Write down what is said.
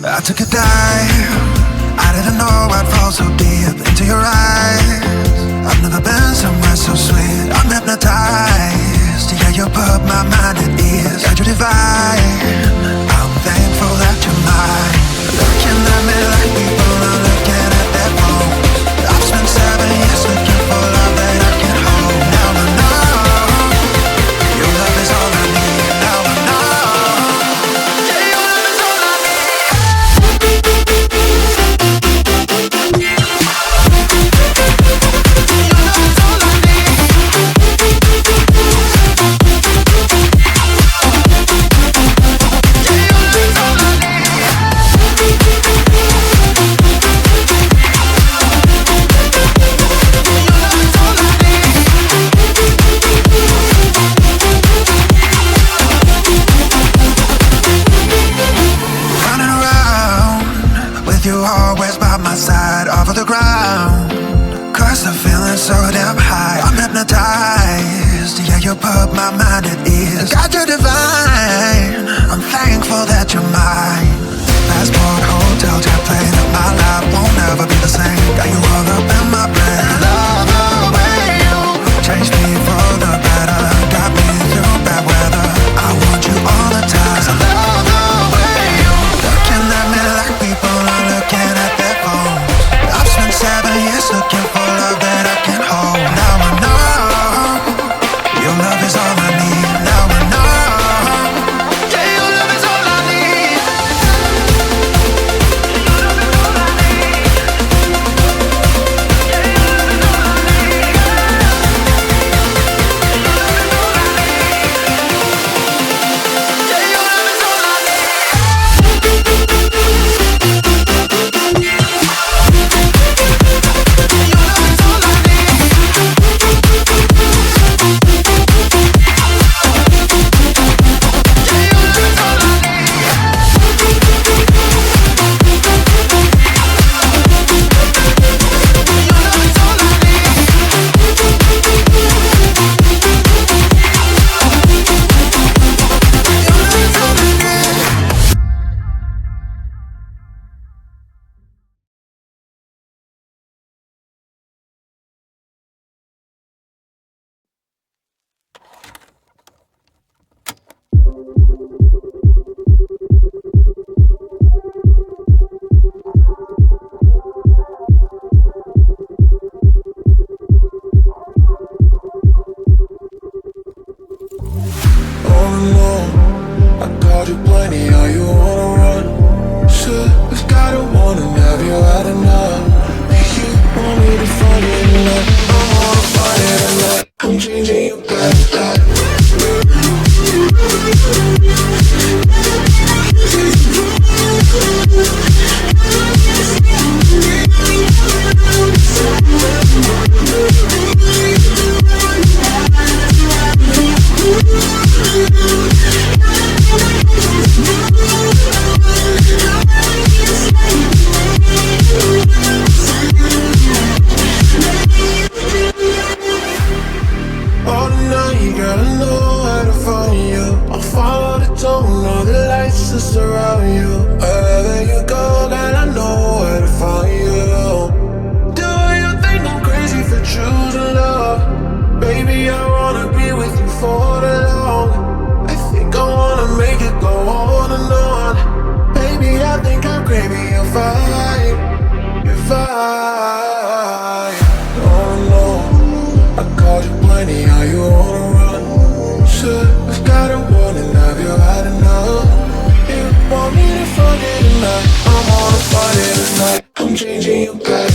I took a dive, I didn't know I'd fall so deep into your eyes. I've never been somewhere so sweet, I'm hypnotized. Yeah, you put my mind at ease, yeah, you're divine. I'm thankful that you're mine. Looking at me like people are looking at their phones. I've spent 7 years looking for love that I can hold. Now I know your love is all I need. Now I know, yeah, your love is all I need. Your love is all I need. my side off of the ground. Cause the feeling's so damn high, I'm hypnotized. Yeah, you put my mind at ease. Got you divine, I'm thankful that you're mine. Passport, hotel, jet plane, my life won't ever be the same. Got you all up in my brain. Love the way you changed me for the better. Got me through bad weather. I want you all the time. I love the way you looking at me like people are looking at their phones. I've spent 7 years looking for love that I can hold. Now I know your love is all I need. Now I know, yeah, your love is all I need. I'm changing your path.